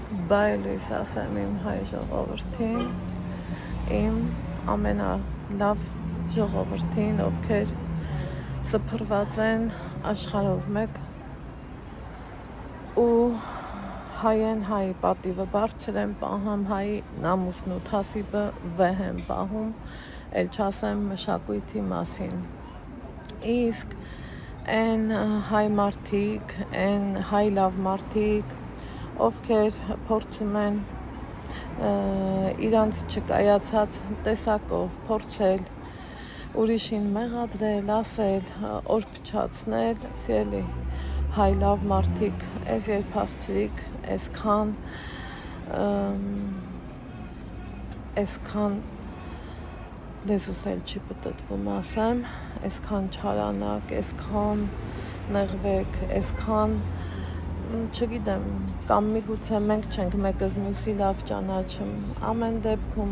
Բայլույս ասեմ իմ հայ ժողովրդին, իմ ամենալավ ժողովրդին, ովքեր սփռված են աշխարհով մեկ ու հայ պատիվը բարձր են պահում, հայի նամուսն ու թասիբը վեհ են պահում, էլ չասեմ մշակույթի մասին։ Իսկ են հայ մարդիկ, են հայ լավ մարդիկ, ովքեր փորձում են իրանց չկայացած տեսակով փորձել ուրիշին մեղադրել, ասել, օր փչացնել, սիրելի հայ լավ մարդիկ, այս երբ հասցրիք, այսքան լեզուս էլ չի պտտվում ասեմ, այսքան չարանաք, այսքան նեղվեք, այսքան չգիտեմ, կամ միգուցե մենք չենք մեկս մյուսի լավ ճանաչում, ամեն դեպքում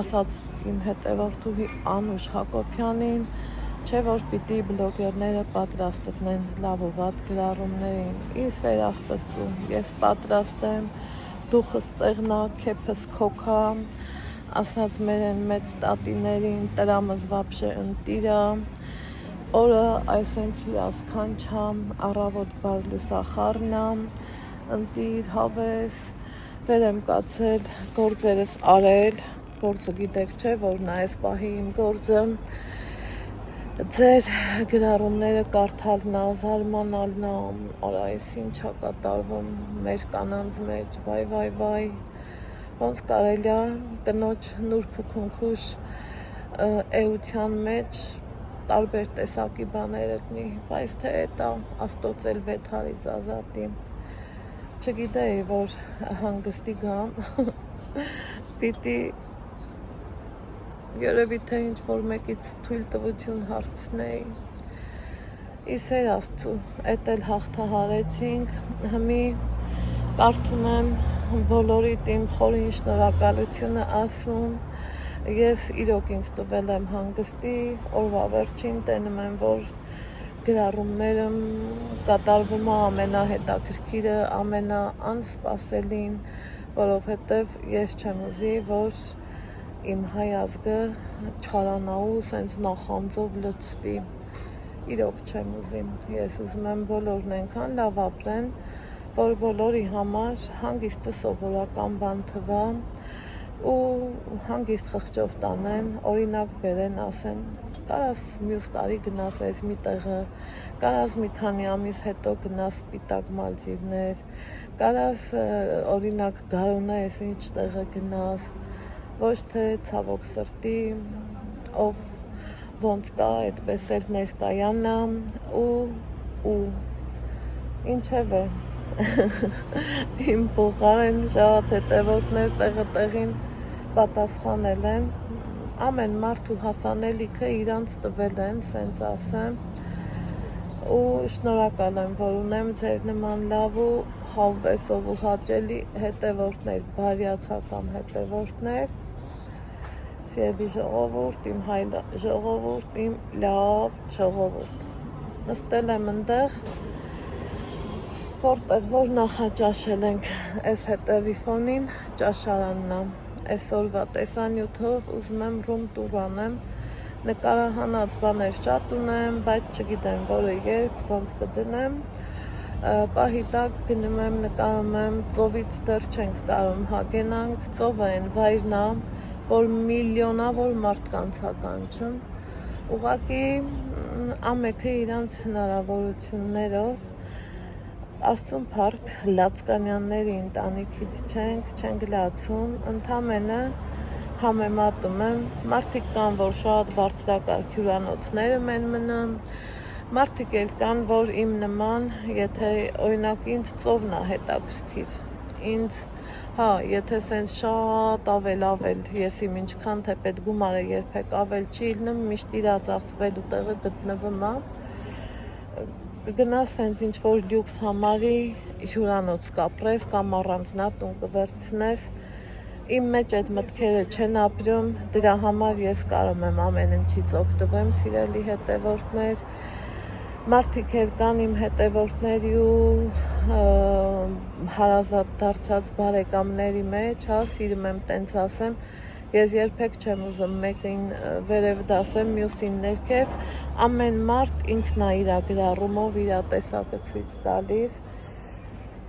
ասաց իմ հետևորդուհի Անուշ Հակոբյանին, չէ որ պիտի բլոգերները պատրաստ տնեն լավ ու վատ գրառումներին, իս էր Աստծու, ես պատրաստ եմ, դուխս տեղնա, քեփս քոքա, ասաց մերեն մեծ տատիներին, տրամս վաբշե ընտիրա, օրը այսենց հիասքանչա, առավոտ բար լուսախառնա, ընտիր, հավես, վեր եմ կացել, գործերս արել, գործը գիտեք չէ, որ նա այս պահի իմ գործը, ձեր գրառումները կարդալն է, զարմանալն է, արա այս ինչա կատարվում մեր կանանց մեջ, վայ, ոնց կարելի է կնոջ նուրբ ու քնքուշ էության մեջ տարբեր տեսակի բաներ տնի, բայց թե էտա Աստծոց էլ վեթարից ազատի, չգիտեի, որ հանգստի գամ, պիտի երևի թե ինչ-որ մեկից թույլ տվություն հարցնեի, իսեր Աստծու, էտ էլ հաղթահարեցինք, հմի կարդում եմ բոլորիդ իմ խորին շնորհակալությունը ասում, Ես իրոք ինձ տվել եմ հանգստի, օրվա վերջին տենում եմ, որ գրառումները կատարվում է ամենահետաքրքիրը, ամենաանսպասելին, որովհետև ես չեմ ուզի, որ իմ հայ ազգը չարանա ու սենց նախանձով լցվի, իրոք չեմ ուզի, ես ուզում եմ բոլորն ենքան լավ ապրեն, որ բոլորի համար հանգիստը սովորական բան թվա, ու հանգիստ խղճով տանեն, օրինակ բերեն, ասեն, կարաս մյուս տարի գնաս այս մի տեղը, կարաս մի քանի ամիս հետո գնաս Սպիտակ Մալդիվներ, կարաս օրինակ Գարոնա այս ինչ տեղը գնաս, ոչ թե ցավոք սրտի, ով ոնց կա, այդպես էլ ներկայանա ու ինչև է, իմ փոխարեն շատ հետևորդներ տեղը տեղին պատասխանել են, ամեն մարդու հասանելիքը իրանց տվել են, սենց ասեմ, ու շնորհակալ եմ, որ ունեմ ձեր նման լավ ու հավեսով ու հաճելի հետևորդներ, բարյացակամ հետևորդներ, սիրելի ժողովուրդ, իմ հայ ժողովուրդ, իմ լավ ժողովուրդ, նստել եմ ընդեղ, որտեղ որ նախաճաշել ենք այս հետևի ֆոնին, ճաշարանն է, այսօրվա տեսանյութով ուզում եմ ռում տուր անեմ, նկարահանած բաներ շատ ունեմ, բայց չգիտեմ, որը երբ, ոնց կդնեմ, պահի տակ գնում եմ, նկարում եմ, ծովից դեռ չենք կարում հագենանք, ծովը են վայրն է, որ միլիոնավոր մարդկանց ականջում, ուղղակի ամենքը իրանց հնարավորություններով Աստծուն փառք Լացկանյանների ընտանիքից չենք լացում, ընդամենը համեմատում եմ, մարդիկ կան, որ շատ բարձրակարգ հյուրանոցներ են մնում, մարդիկ էլ կան, որ իմ նման, եթե օրինակ ինձ ծովն է հետաքրքիր, ինձ, եթե սենց շատ ավել, ես իմ ինչքան թե պետ գումարը երբեք ավել չի իլնում, միշտ իրացախվելու տեղը գտնվում է, կգնաս սենց ինչ-որ լյուքս համարի հյուրանոց կապրես կամ առանձնատուն կվերցնես, իմ մեջ այդ մտքերը չեն ապրում, դրա համար ես կարող եմ ամեն ինչից օգտվեմ, սիրելի հետևորդներ, Մարդիկ էլ կան իմ հետևորդների ու հարազատ դարձած բարեկամների մեջ, հա, սիրում եմ տենց ասեմ, ես երբեք չեմ ուզում մեկին վերև դասեմ, մյուսին ներքև, ամեն մարդ ինքն է իր գրառումով իր տեսակը ցույց տալիս։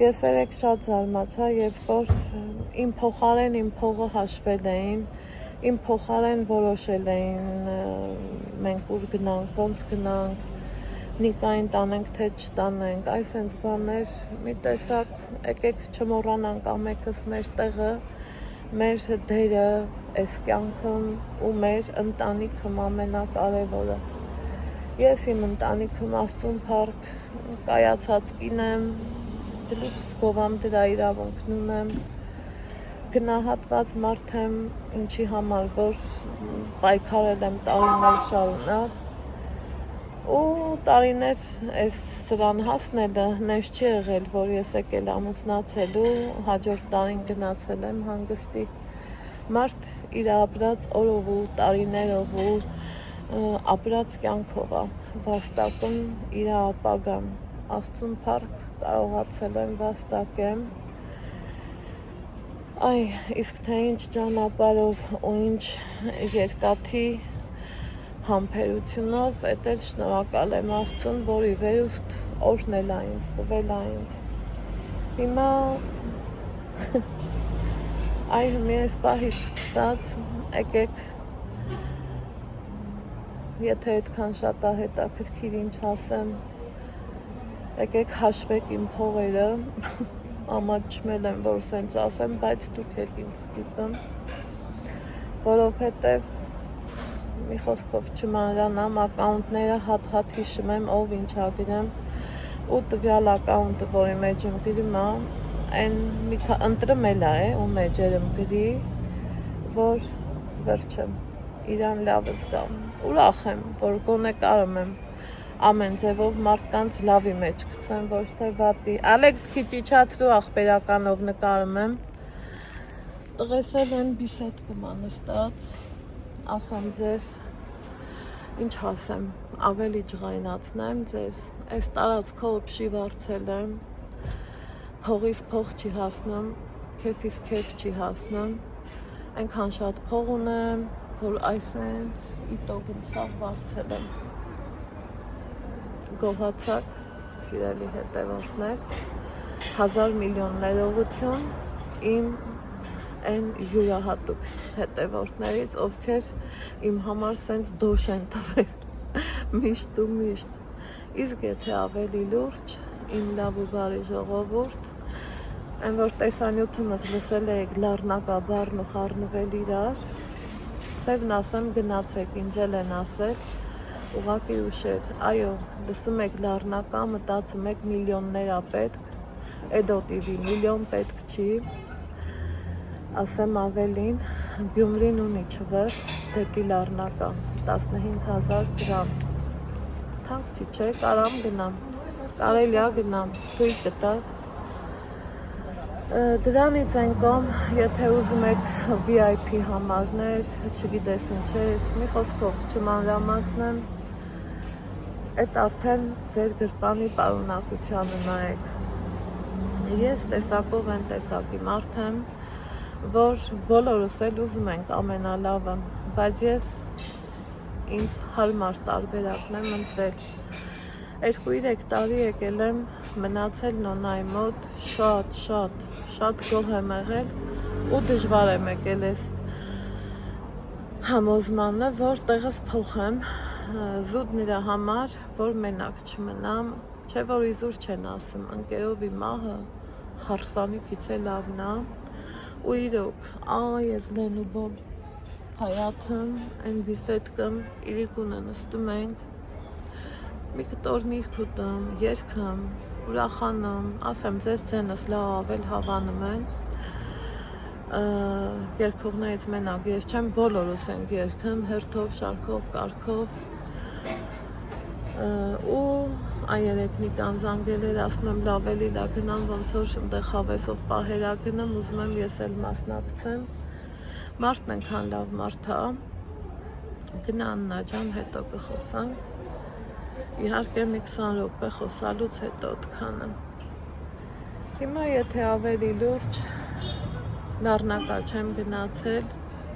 Ես երեք շատ զարմացա, երբ որ իմ փոխարեն իմ փողը հաշվել էին, իմ փոխարեն որոշել էին մենք ուր գնանք, ոնց գնանք, Նիկային տանենք, թե չտանենք, այս հենց բաներ, մի տեսակ, եկեք չմոռանանք ամենքս մեր տեղը, մեր դերը այս կյանքում ու մեր ընտանիքում ամենակարևորը։ Ես իմ ընտանիքում Աստծուն փառք կայացած կին եմ, գլուխս գովամ դրա իրավունքն ունեմ, գնահատված մարդ եմ, ինչի համար, որ պայքարել եմ տարիներ շարունակ, ու տարիներ այս սրան հասնելը նես չի եղել, որ ես եկել ամուսնացելու, հաջորդ տարին գնացել եմ հանգստի։ Մարդ իր ապրած օրով ու տարիներով ու ապրած կյանքով է վաստակում իր ապագան։ Աստծուն փառք կարողացել եմ վաստակեմ։ Այ, իսկ թե ինչ ճանապարհով ու ինչ երկաթի համբերությունով, էդ էլ շնորհակալ եմ Աստծուն, որ ի վերուստ օրհնել է ինձ, տվել է ինձ։ Հիմա այ մի այս պահից սկսած, եկեք, եթե այդքան շատ է հետաքրքիր ինչ ասեմ, եկեք հաշվեք իմ փողերը, ամաչմել եմ, որ սենց ասեմ, բայց դուք եք ինձ ստիպում, որովհետև մի խոսքով չմանրանամ, ակաունտները հատ-հատ հիշում եմ, ով ինչ ագրեմ, ու տվյալ ակաունտը, որի մեջ եմ գրում է, այն մի ընտրմել է, ու մեջ եմ գրի, որ վերջեմ, իրան լավը զգամ, ուրախ եմ, որ գոնե կարում եմ ամեն ձևով մարդկանց լավի մեջ գցեմ, ոչ թե վատի։ Ալեքս քիչ իջացրու ախպերականով նկարում եմ, տղեսել են բիսեդկում անստած, ասեմ ձեզ, ինչ ասեմ, ավելի ջղայնացնեմ ձեզ, այս տարածքով փշի վարձել եմ, փողից փող չի հասնում, քեֆից քեֆ չի հասնում, այնքան շատ փող ունեմ, որ այսենց իտոգնսավ վարձել եմ։ Գոհացակ, սիրելի հետևորդներ, 1000 միլիոն ներողություն իմ այն յուրահատուկ հետևորդներից, ովքեր իմ համար սենց դոշ են տվել միշտ ու միշտ։ Իսկ եթե ավելի լուրջ, իմ լավ ու բարի ժողովուրդ, այն որ տեսանյութումս լսել եք լառնակաբառն ու խառնվել իրար, ծևն ասեմ գնացեք, ինձ են ասել, ուղղակի ուշեր, այո, լսում եք լառնակա, մտածում եք միլիոններ ա պետք, էդոտիվի միլիոն պետք չի, ասեմ ավելին, Գյումրին ունի չվերջ դեպի լառնակա, 15,000 դրամ, թանկ չի չէ, կարամ գնամ, կարելի է գնամ, թույլ կտակ, դրանից այն կողմ, եթե ուզում եք VIP համարներ, չգիտես ինչեր, մի խոսքով չմանրամասնեմ, այդ արդեն ձեր գրպանի պարունակությանը նայեք։ Ես տեսակով են տեսակի մարդ եմ, որ բոլորս էլ ուզում ենք ամենալավը, բայց ես ինձ հարմար տարբերակն եմ ընտրել։ 2-3 տարի եկել եմ մնացել նոնայի մոտ, շատ գոհ եմ եղել ու դժվար եմ եկել ես համոզմանը, որ տեղս փոխեմ, զուտ նրա համար, որ մենակ չմնամ, չէ որ իզուր չեն ասում, ընկերովի մահը հարսանիքից է լավն է, ու իրոք, ես լեն ու բոլ հայաթım, այն բիսեդկım, իրիկունը նստում ենք, մի կտոր միրգ ուտում, երգում, ուրախանում, ասեմ ձեզ ձենս լավ ավել հավանում են, երգողներից մենակ ես չեմ, բոլորս ենք երգում, հերթով, շարքով, կարգով, ու այն երեքնիկան զանգել էր, ասում եմ լավ էլի լա գնամ, ոնց որ ընդեղ հավեսով պահերա գնամ, ուզում եմ ես էլ մասնակցեմ, մարդն ենքան լավ մարդ է, գնա Աննա ջան, հետո կխոսանք, իհարկե մի 20 րոպե խոսալուց հետո դքանը։ Հիմա եթե ավելի լուրջ լառնակա չեմ գնացել,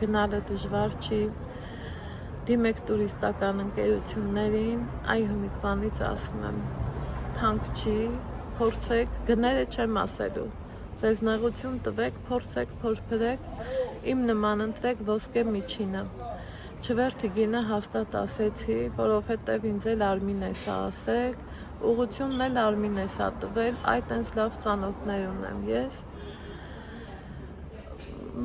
գնալը դժվար չի, դիմեք տուրիստական ընկերություններին, այո մի բանից ասում եմ, թանկ չի, փորձեք, գները չեմ ասելու, ձեզ նեղություն տվեք, փորձեք, փորփրեք, իմ նման ընտրեք ոսկե միջինը։ Չվերթի գինը հաստատ ասեցի, որովհետև ինձ էլ Արմին է սա ասել, ուղղությունն էլ Արմին է սա տվել, այդ այնց լավ ծանոթներ ունեմ ես։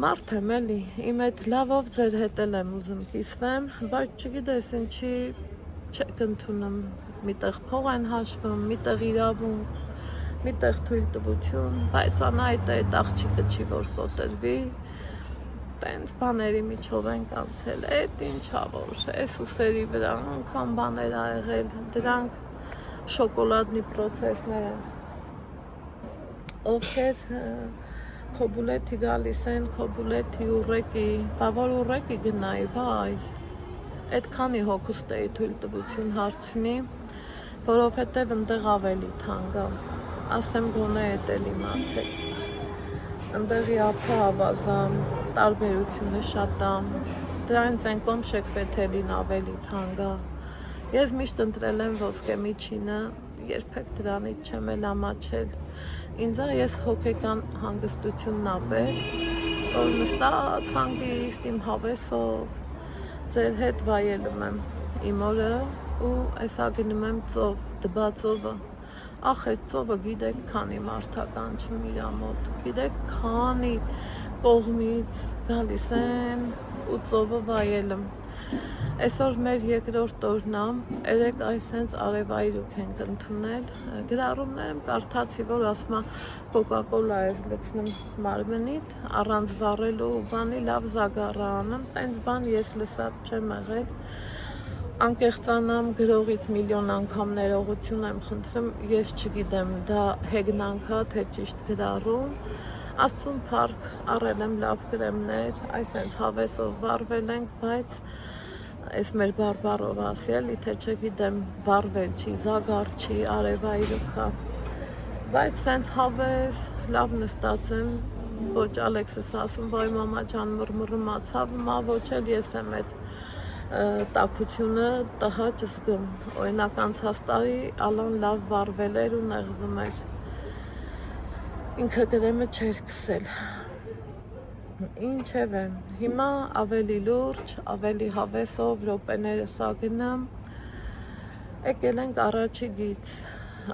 Մարդ եմ էլի, իմ այդ լավով ձեր հետ էլ եմ ուզում կիսվեմ, բայց չգիտես ինչի չեք ընդունում, միտեղ փող են հաշվում, միտեղ իրավունք, միտեղ թույլտվություն, բայց անայդ այդ աղջիկը չի որ կոտրվի, տենց բաների միջով ենք անցել, այդ ինչա որ, այս ուսերի վրա անգամ բաներ ա եղել, դրանք շոկոլադնի պրոցեսներ են, ովքեր քոբուլեթի գալիս են, քոբուլեթի ուռեկի, բա որ ուռեկի գնայի, վայ, այդքանի հոգուստ էի թույլտվություն հարցնի, որովհետև ընդեղ ավելի թանկ ա, ասեմ գոնե էդ էլ իմացեք, ընդեղի ափը ավազան, տարբերությունը շատ ա, դրանց են կոմ շեքվեթելին ավելի թանկ ա, ես միշտ ընտրել եմ ոսկե միջինը, երբեք դրանից չեմ էլ ամաչել, ինձ ես հոգեկան հանգստությունն ա պետք, որ նստած հանգիստ իմ հավեսով, ձեր հետ վայելում եմ իմ օրը ու այսա գնում եմ ծով, դբածովը, ախ այդ ծովը գիտեք քանի մարդական չմ իրա մոտ, գիտեք քանի կողմից գալիս են ու ծովը վայելում, այսօր մեր երկրորդ օրն ա, երեկ այսենց արևայրուք ենք ընդունել, գրառումներում կարդացի, որ ասում ա կոկա-կոլա ես լցնում մարմնիդ, առանց վառելու ու բանի լավ զագառա անում, տենց բան ես լսած չեմ եղել, անկեղծանամ գրողից միլիոն անգամ ներողություն եմ խնդրում, ես չգիտեմ դա հեգնանք ա, թե ճիշտ գրառում, Աստծուն փառք առել եմ լավ գրեմներ, այսենց հավեսով վառվել ենք, բայց այս մեր բարբարով ասել, թե չգիտեմ վառվել չի, զագար չի, արևայրուք ա, բայց սենց հավես, լավ նստած եմ, ոչ Ալեքսս ասում, վայ մամա ջան մռմռում ա ցավում ա, ոչ էլ ես եմ այդ տաքությունը տհաճ զգում, օրինակ անցած տարի Ալան լավ վառվել էր ու նեղվում էր, ինքը գրեմը չէր կսել, ինչև է, հիմա ավելի լուրջ, ավելի հավեսով, րոպեները սա գնամ, եկել ենք առաջի գից,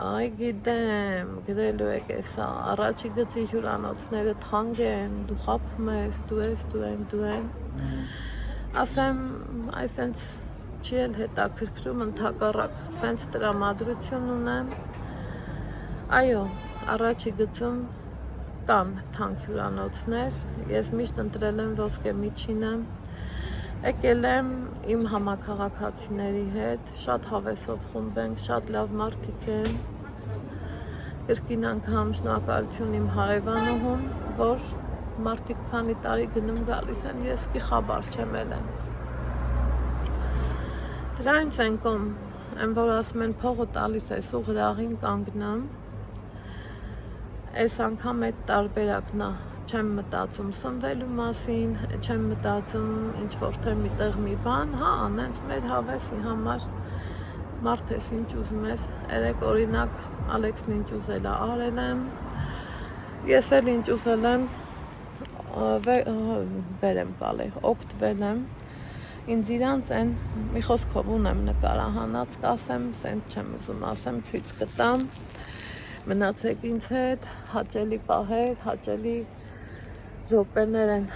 այ գիտեմ, գրելու եք էսա, առաջի գծի հյուրանոցները թանկ են, դու խափում ես, դու են, ասեմ, այսենց չի էլ հետաքրքրում ընդհակառակ, սենց տրամադրություն ունեմ, այո, առաջի գծում կան թանկ հյուրանոցներ, ես միշտ ընտրել եմ ոսկե միջինը, եկել եմ իմ համաքաղաքացիների հետ, շատ հավեսով խումբ ենք, շատ լավ մարդիկ են, կրկին անգամ շնորհակալություն իմ հարևանուհուն, որ մարդիկ քանի տարի գնում գալիս են, ես կի խաբար չեմ ելեմ, դրանց են կոմ, են որ ասում են փողը տալիս ես ու գրաղին կանգնամ, այս անգամ այդ տարբերակն ա, չեմ մտածում սնվելու մասին, չեմ մտածում ինչ-որ թե միտեղ մի բան, հա, անենց մեր հավեսի համար, մարդ ես ինչ ուզում ես, երեկ օրինակ Ալեքսն ինչ ուզել ա արել եմ, ես էլ ինչ ուզել եմ, վեր եմ կալի, օգտվել եմ, ինձ իրանց են, մի խոսքով ունեմ նկարահանած կասեմ, սենց չեմ ուզում ասեմ, ցույց կտամ, մնացեք ինձ հետ, հաճելի պահեր, հաճելի րոպեներ են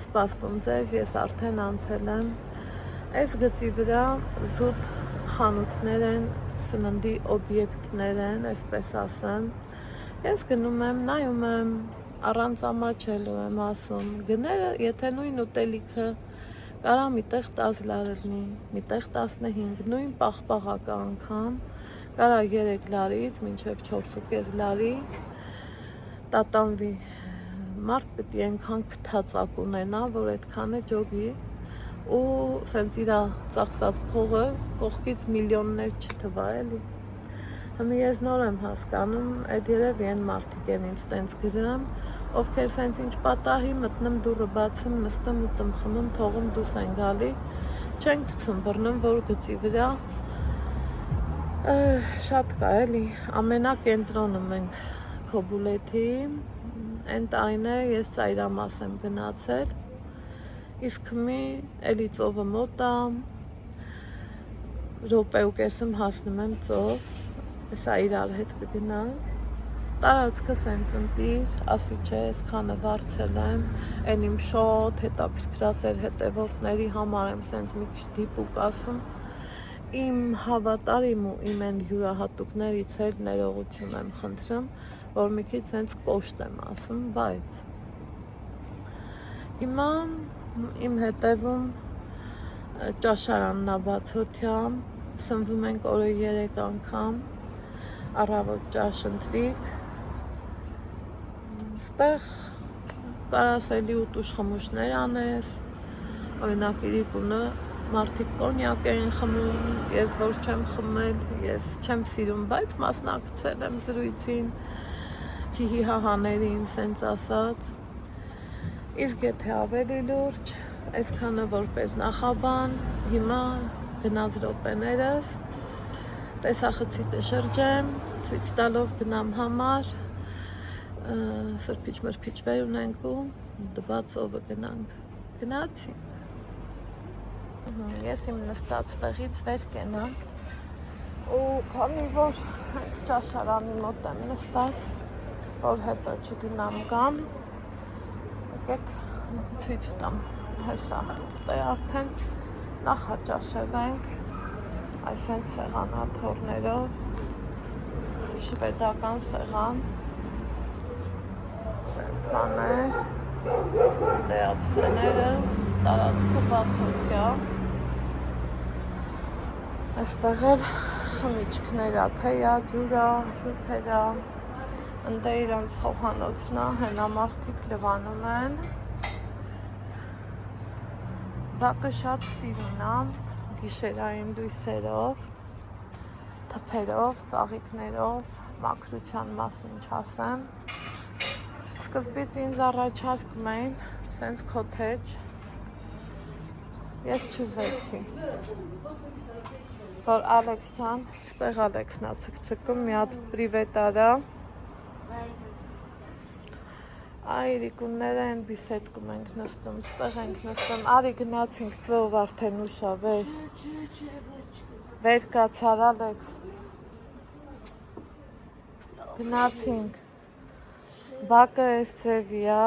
սպասվում ձեզ, ես արդեն անցել եմ, այս գծի վրա զուտ խանութներ են, սննդի օբյեկտներ են, այսպես ասեմ, ես գնում եմ, նայում եմ, առանց ամաչելու եմ ասում, գները, եթե նույն ուտելիքը կարա միտեղ 10 լար լինի, միտեղ 15, նույն պաղպաղակը անգամ, կարա 3 լարից մինչև 4.5 լարի տատանվի, մարդ պետք է ենքան կթածակ ունենա, որ այդքանը ջոգի, ու սենց իրա ծախսած փողը կողքից միլիոններ չթվա էլի։ Հիմա ես նոր եմ հասկանում, այդ երևի են մարդիկ են ինձ տենց գրում, ովքեր սենց ինչ պատահի մտնում դուռը բացում, նստում ուտում խմում, թողում դուրս են գալի, չեն գցում բռնում, որ գծի վրա շատ կա էլի, ամենակենտրոնում ենք Քոբուլեթի, այն տարինը ես Սայրամաս եմ գնացել, իսկ մի էլի ծովը մոտ է, րոպե ու կեսում հասնում եմ ծով, հեսա իրար հետ կգնանք, տարածքը սենց ընտիր, ասի չէ, այսքանը վարձել եմ, այն իմ շոտ հետաքրքրասեր հետևորդների համար եմ սենց մի քիչ դիպուկ ասում, իմ հավատարիմ ու իմ են յուրահատուկներից էլ ներողություն եմ խնդրում, որ մի քիչ սենց կոշտ եմ ասում, բայց հիմա իմ հետևում ճաշարանն է բացօթյա, սնվում ենք օրը 3 անգամ, առավոտ ճաշ ընթրիք, ստեղ կարաս էլի ուտուշ խմուշներ անես, օրինակ իրիկունը մարդիկ կոնյակ են խմում, ես որ չեմ խմել, ես չեմ սիրում, բայց մասնակցել եմ զրույցին, հիհի-հահաներին, սենց ասած, իսկ եթե ավելի լուրջ, այսքանը որպես նախաբան, հիմա գնաց րոպեներս, տեսախցիկը շրջեմ, ցույց տալով գնամ համար, սրբիչ-մրբիչ վեր ունենք ու դբած ովը գնանք, գնացի։ Ես իմ նստած տեղից վեր կենամ ու քանի որ հենց ճաշարանի մոտ եմ նստած, որ հետո չգնամ գամ, եկեք ցույց տամ, հեսա, ստե արդեն նախաճաշել ենք, այսենց սեղանաթոռներով, շվեդական սեղան, սենց բաներ, դեապսեները, տարածքը բացօթյա, այստեղ էլ խմիչքներ, թեյա, ջուրա, հյութերա, ընդ իրանց խոհանոցն է, հենամարտիկ լվանում են, բակը շատ սիրուն է, գիշերային լույսերով, թփերով, ծաղիկներով, մաքրության մասին չասեմ, սկզբից ինձ առաջարկում էին սենց քոթեջ, ես չուզեցի, որ Ալեքս ջան, ստեղ Ալեքսն է ցկցկում, մի հատ պրիվետ արա, այ իրիկունները են բիսետկում ենք նստում, ստեղ ենք նստում, արի գնացինք ծով արդեն ուշա, վեր կացար Ալեքս, գնացինք, բակը էս ձևի է,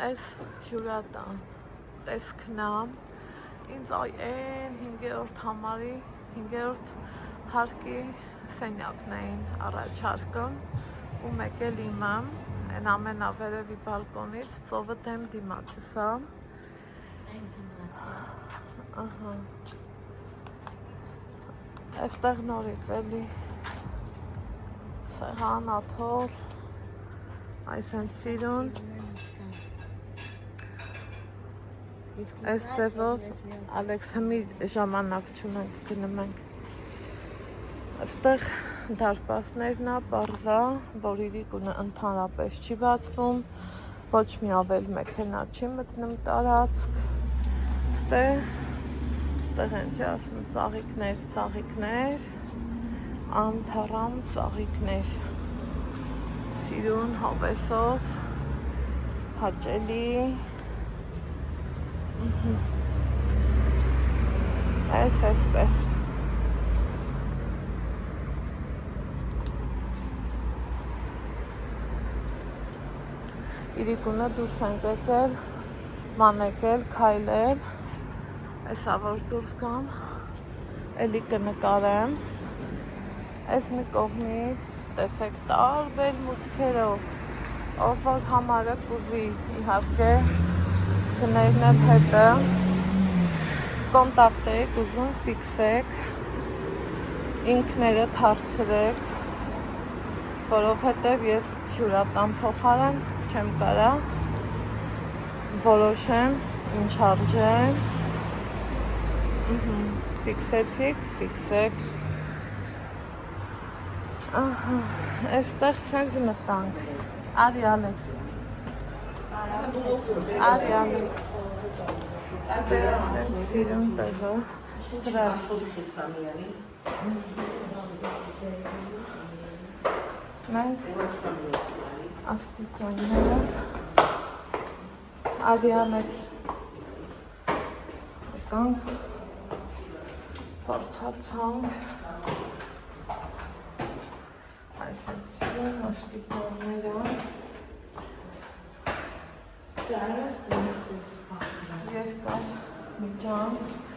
այս հյուրատան տեսքն է, ինձ այն 5-րդ համարի, 5-րդ հարկի սենյակն էին առաջարկում ու մեկ էլ իմը, այն ամենավերևի բալկոնից, ծովը դեմ դիմացս է, այստեղ նորից էլի սեղանաթոռ, այսեն սիրուն, այս ձևով Ալեքսը մի ժամանակ չունենք գնում ենք, այստեղ դարպասներն է, պարզա, որ իրիկունը ընդհանրապես չի բացվում, ոչ մի ավել մեքենա չի մտնում տարածք, ստեղ են չի ասում ծաղիկներ, անթառամ ծաղիկներ, սիրուն հավեսով, հաճելի, այսպես, իրիկունը դուրս ենք եկել, մանեկել, քայլել, այսա որ դուրս գամ, էլի կնկարեմ, այս մի կողմից տեսեք տարբեր մուտքերով, ով որ համարը կուզի իհարկե գներն էլ հետը, կոնտակտեք, ուզում ֆիքսեք, ինքներդ հարցրեք, որովհետև ես հյուրատան փոխարեն չեմ կարա որոշեմ ինչ արժե ֆիքսեցիք, ֆիքսեք ահա, այստեղ սենց մտանք Արի Ալեքս Արի Ալեքս Սենց սիրում տեղը ստրաս Մենք աստիճաններով Արի Ալեքս եկանք փորձացանք այսեցին հոսպիտալները երկար միջանցք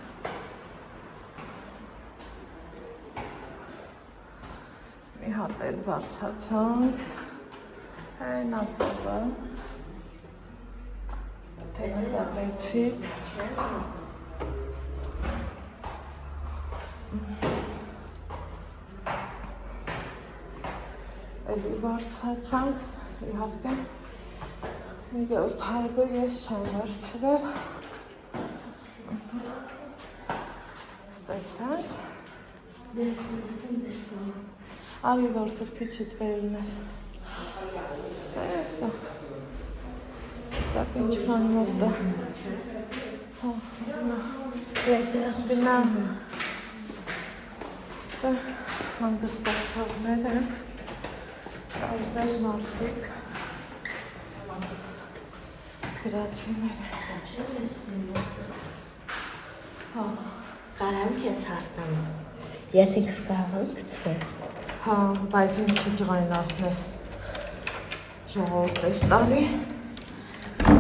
մի հատ էլ բարձացանք հենացավը թենգատեցիք էլի բարձացանք իհարկե Ինգերդ հարգը ես չեմ վերցրել Ստեսած Արի որ սրպիչիտ վերնես Տեսա Սակ ինչքան մոտ է Գնա Ստե հանգստացողներ են Այդպես մարդիկ Գրացիներ Կարամ կես հարստանում Ես ինքս կարող եմ կծվել Հա, բայց ինչի ջղայնացնես ժողովուրդ ես տարի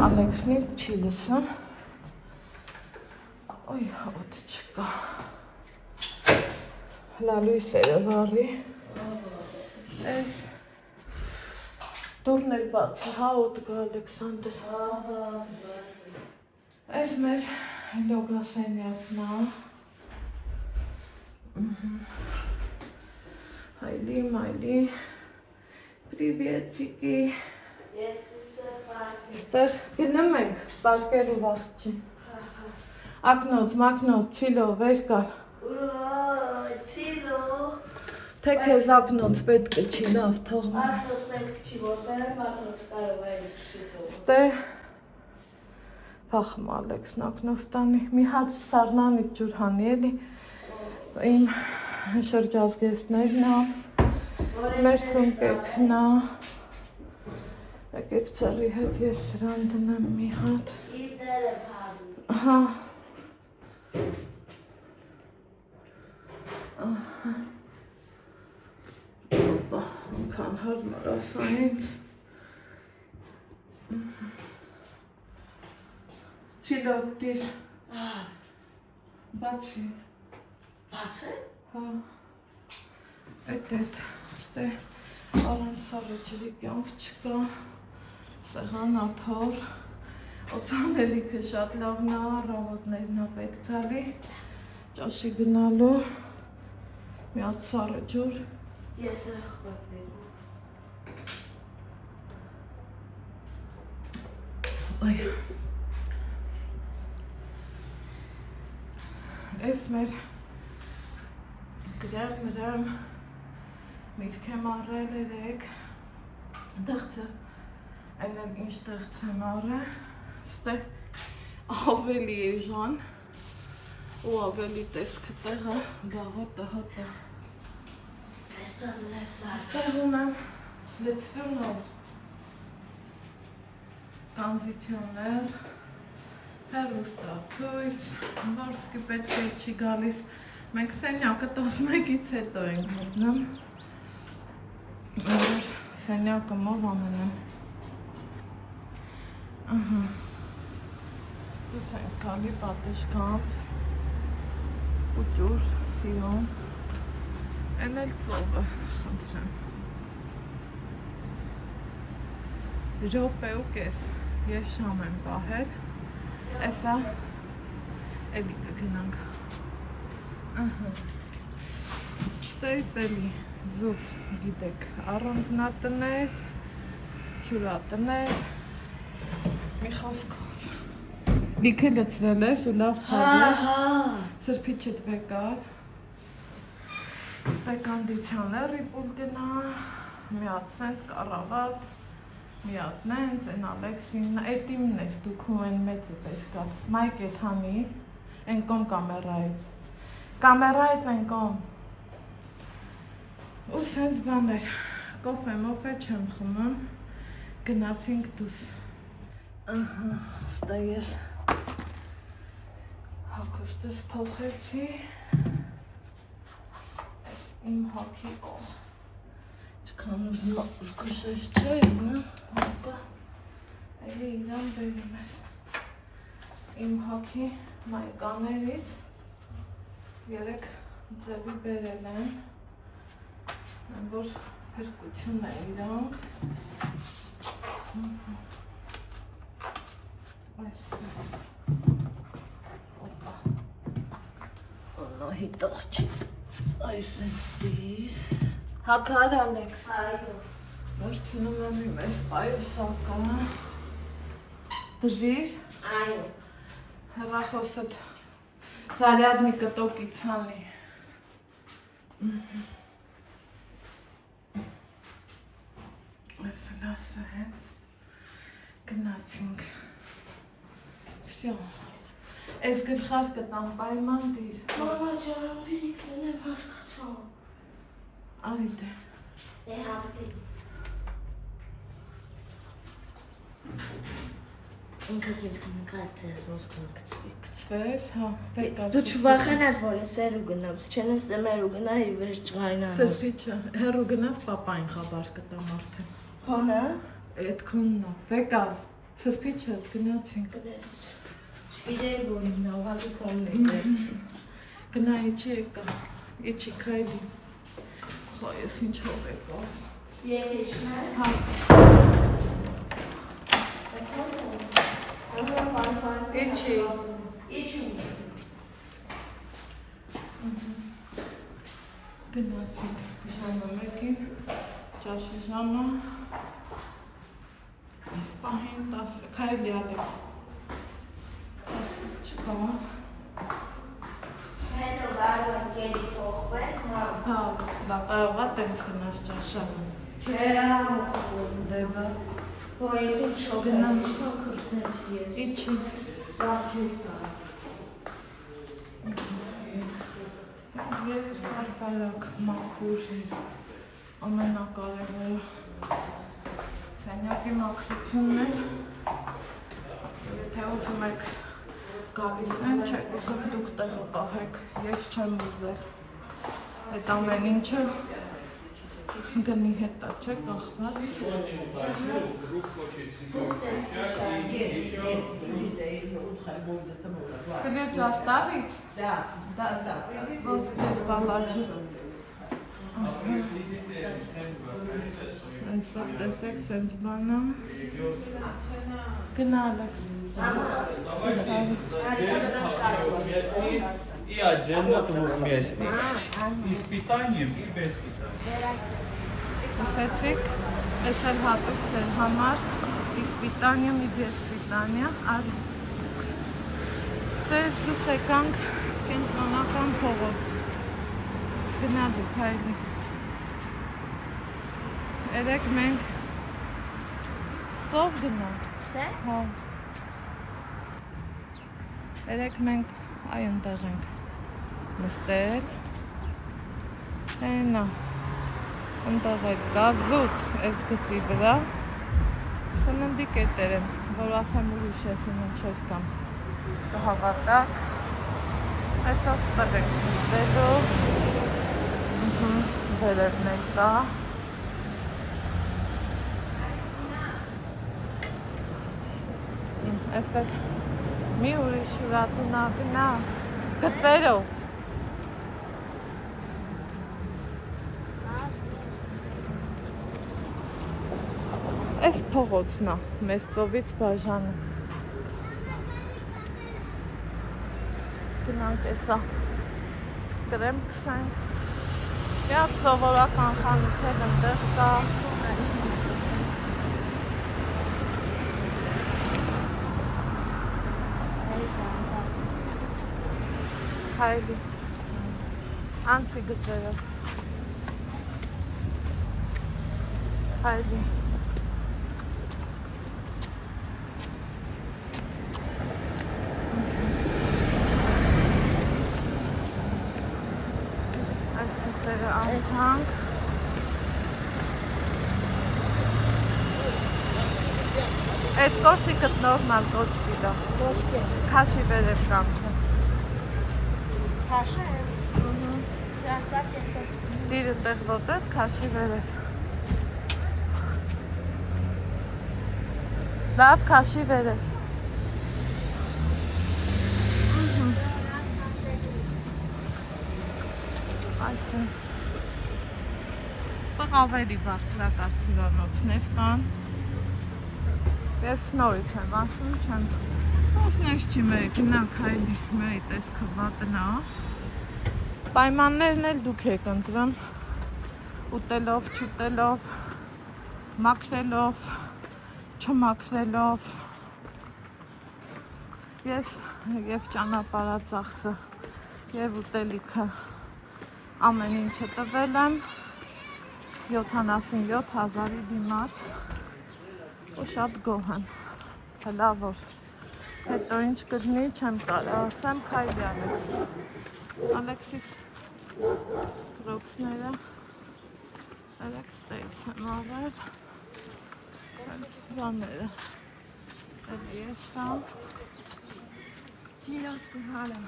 Ալեքսն իլ չի լսում Ոյ, հոտ չկա Լալույսերը վարի Ես Դուրն էլ բացի, հա ոտ կա Ալեքսանդր Այս մեր լոգասենյակն է Հայլի, մայլի Պրիվետիկի Ստեղ գնում ենք, բարկելու վաղճի Ակնոց, մակնոց, չիլո, վեր կար Չիլո Թե քեզ ակնոց պետք է չի լավ թողում Ակնոց պետք չի որտեղ ակնոց կարող է շիզո Ստե Փախմ Ալեքսն ակնոց տանի Մի հատ սառնանիք ջուր հանի էլի Իմ շրջազգեստներն է Մեր սունկեքն է Եկեք ծերի հետ ես սրան դնեմ մի հատ Հա Անկան հարմար ասանից Չիլո դիր Բացի Բաց է? Հա Էդ ստե առանց սարը ջրի կյանք չկա Սեղան աթոր Օծանելիքը շատ լավն է Ռավոտներն է պետք ալի Ճաշի գնալու Մի հատ սարը ջուր Ես է խվապելու Այ Այս մեր գրեմ միտք եմ առել երեք դեղցը այն եմ ինչ դեղց եմ առել ստե ավելի էժան ու ավելի տեսքը տեղը գաղոտը հոտը Այստեղ ունեմ լեցրունով Տանզիցիոններ Հեռուստացույց, որսկի պետք է չի գալիս, մենք սենյակը 11-ից հետո ենք մտնում, որ սենյակը մով ամենեմ, դուս ենք կալի պատեշկամբ, ու ջուր, սիրում, են էլ ծովը, խնդրեմ, Րոպե ու կես, ես շամ եմ պահել, Էսա էլի կգնանք Ստեից էլի զուտ, գիտեք, առանձնատներ, հյուրատներ, մի խոսքով։ Լիքը լցրել ես ու լավ փարվել, սրբիչդ վեկար, ստեկանդիցյան էրիպուլ գնա, մի հատ սենց կառավատ, մի հատ նենց, են Ալեքսին, էտ իմն ես դուք ու են մեծը բերկալ, մայք էտ հանի, են կոմ կամերայից են կոմ, ու սենց բաներ, կոֆե մոֆե չեմ խմում, գնացինք դուս, ստա ես հակոստս փոխեցի, ես իմ հակի ող, չքան զգուշես չէ, հակա, էլի իրան բերում ես, իմ հակի մայկաներից, երեք ձևի բերել են, որ հրկություն է իրանք, այս սենց, օպա, անահի տաղջիկ, այս սենց դիր, հակար Ալեքս, վարցնում եմ իմ ես պայուսակա, դժիր, հեռախոսդ զարյադնի կտոկից հանի, այս լասը հեն, գնացինք, վսյո, ես գրխար կտամ պայման դիր, Մամա ջան, բերիք լինեմ հասկացա, արիտ է, հապի, ինքս ինձ կնկայս, թե ես ոնց կնկցվի, կծվես, հա, վեկար, դու չվախենաս, որ ես էր ու գնամ, չեն ես դեմեր ու գնա և վերջ չղայնանաս, սրպիչը, հեռու գնաս պապային խաբար կտամ արդեն, Քոնը, էդ քոննա, վեկար, սրպիչը գնացինք, կներս, չգիտեի, որ ինա, ուղղակի քոնն է վերցին, գնա իչի եկա, իչի քայլի, խա ես ինչով եկա, ես իչն է, հա, իչի, իչում, գնացինք, ժամը մեկին, ճաշի ժամը, ես պահին 10, քայլի Ալեքս, 10 չկա, հետո գարու են կերի փոխվենք, հա, դա կարողա տենց գնաս ճաշանը, չէ, դեպը, հո ես ինչ շոգնամ, ինչքան կրծնեցի ես, իչի, զավ ջուր կա, երկար բարակ, մաքուր, ամենակարևորը, սենյակի մաքրությունն է, եթե ուզում եք գալիս են, չեք ուզում դուք տեղը պահեք, ես չեմ ուզել, այդ ամեն ինչը գնի հետ չէ կախված, Ключ оставить? Да. Вот здесь положу. Տեսեք, սենց բանա, գնալեք, И отдельно двухместный. И с питанием, и без питания. Տեսեցիք, ես էլ հատուկ ձեր համար, իսպիտանիա, մի բեսպիտանիա, ստես դուս եկանք կենտրոնական փողոց, գնա դուք հայլի, երեք մենք ծով գնանք, հա, երեք մենք այ ընդեղ ենք նստել, հենա, ընդեղ է գազուտ ես գծի վրա, սննդի կետեր եմ, որ ասեմ ուրիշ է սնունդ չես կամ կհավատակ, այսով ստեղ ենք նստելով, վերևն էլ կա, այս էլ մի ուրիշ ուրատունա գնա, գծերով, այս փողոցն է, մեզ ծովից բաժանը, գնանք էսա, կրեմ կսանք, Միակ սովորական խանութ էլ ընդեղ կա։ Հայլի անցի գծերը հայլի այս գծերը անցանք այդ կոշիկըտ նորմալ կոչկի դա քաշի վերև կանցը Kaşı. Biraz yaklaştım. Biri tեղ ոտետ քաշի վերև լավ քաշի վերև այսպես ստեղ ավելի բարձրակարգ հյուրանոցներ կան ես նորից եմ ասում չեմ ոսնես չի մեր գնանք հայլի մեր տեսքը վատնա պայմաններն էլ դուք եք ընտրում ուտելով, չուտելով, մաքրելով, չմաքրելով ես և ճանապարհածախսը և ուտելիքը ամեն ինչը տվել եմ 77,000-ի դիմաց ու շատ գոհ եմ լավ որ հետո ինչ կդնի չեմ կարող ասեմ քայլի Ալեքսիս կրոքսները Ալեքսից եմ արել սենց բաները էլի ես սամ Çiğnozku hala.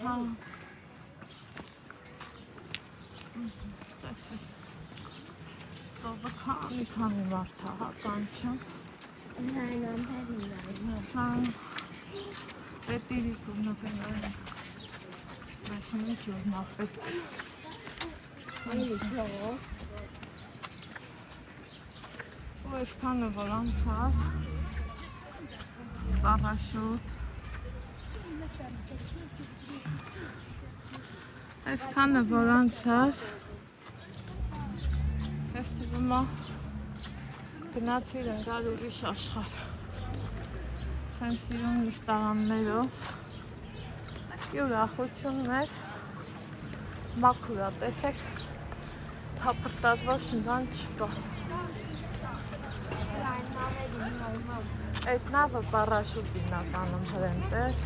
հա տեսի ծովը քանի մարդ է հա կանչը Aynen perinler. հա պետիրի կուրնոկենային Այսինչ ուրնա պետք Yok. ու այսքանը որ անցար պարաշուտ այսքանը որ անցար ես թվում է գնացիր ընկար ուրիշ աշխարհ սենց իրում նստարաններով ուրախություն մեզ մաքուր է տեսեք թափրտածված շնան չկա այդ նավը պարաշուտ հիմնականում հրենտես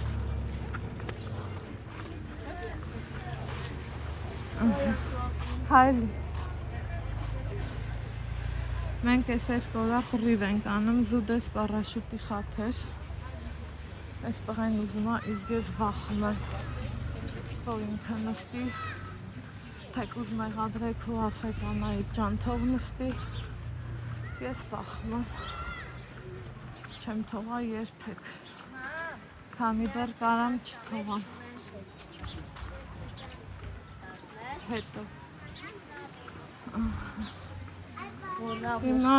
հայլի մենք այս երկու օր կռիվ ենք անում զուդես պարաշուտի խաթեր այստեղ այն ուզում է իսկ ես վախում եմ որ ինքը նստի թեկուզ մեղադրեք ու ասեք Անահիտ ջան թող նստի ես վախում եմ չեմ թողա երբեք քանի դեռ կարամ չթողամ հետո հիմա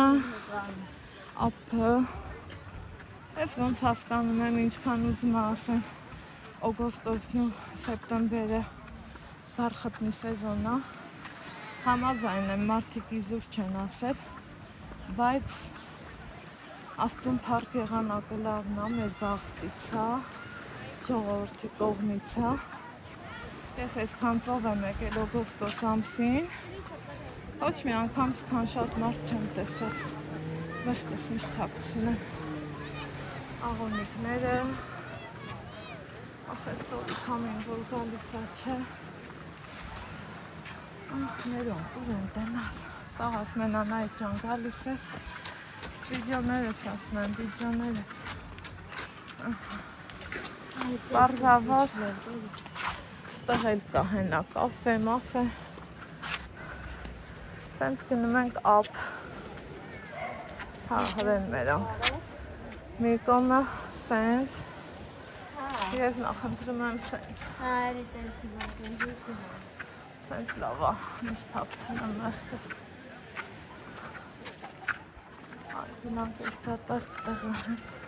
ափը ես ոնց հասկանում եմ ինչքան ուզում ասեմ օգոստոսն ու սեպտեմբերը բարխտնի սեզոնն է համաձայն եմ մարդիկ իզուր չեն ասել բայց աստուն փառք եղանակը լավն է մեր բախտից է ժողովրդի կողմից է ես այսքան ծով եմ եկել օգոստոս ամսին ոչ մի անգամ սքան շատ մարդ չեմ տեսել մեղքս միշտ թաքցնում աղոնիկները ախ այդ ծովի քամին որ գալիս է չէ ներում ուր են տենալ սաղ ասում են Անահիտ ջան գալիս ես վիդեոներս ասում են վիդեոներս պարզավոз ստեղ էլ կա հենա կաֆե մաֆե սենց գնում ենք ապ հա հրեն մերանք մի կոմը սենց ես նախընտրում եմ սենց սենց լավ է միշտ թաքցնում մեղքս գնանք այս դատարկ տեղը հենց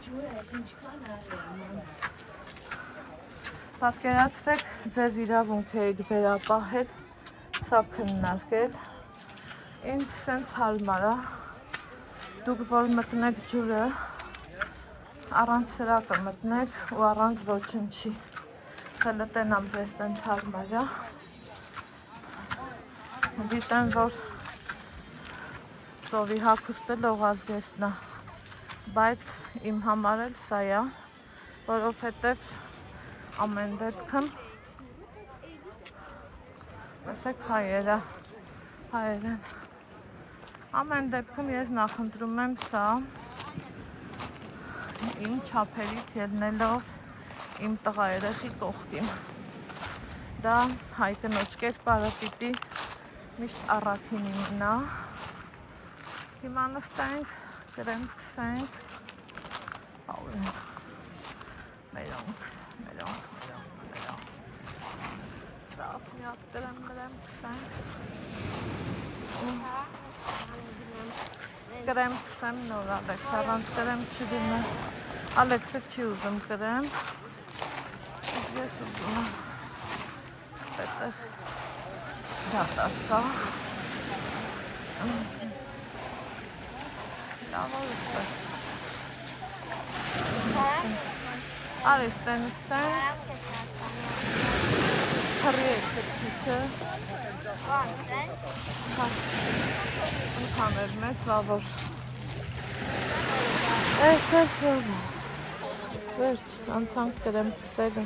Ջուրը ինչ կան արել Պատկերացրեք ձեզ իրավունք էիք վերապահել, սա քննարկել, ինձ սենց հարմար է, դուք որ մտնեք ջուրը, առանց սրա կմտնեք ու առանց ոչնչի, կլտենամ ձեզ տենց հարմար է, գիտեմ, որ ծովի հագուստը լողազգեստն է, բայց իմ համար էլ սա է, որովհետև ամեն դեպքում ասեք հայերը են ամեն դեպքում ես նախընտրում եմ սա իմ չափերից ելնելով իմ տղա երեխի կողքին դա հայ կնոջ կերպարը պիտի միշտ առաքինի մնա հիմա նստենք կրեմ քսենք մերոնք Տավ միատ կրեմ քսենք Կրեմ քսեմ նոր Ալեքս, առանց կրեմ չի դիմես Ալեքսը չի ուզում կրեմ Ես ուզում եմ Ստետես դատասկա Լավ ուստեղ Արի ստեն Քրի է քրիչը Ընդհաներ մեծ վավոր Էս վերջ անցանք կրեմ քսելը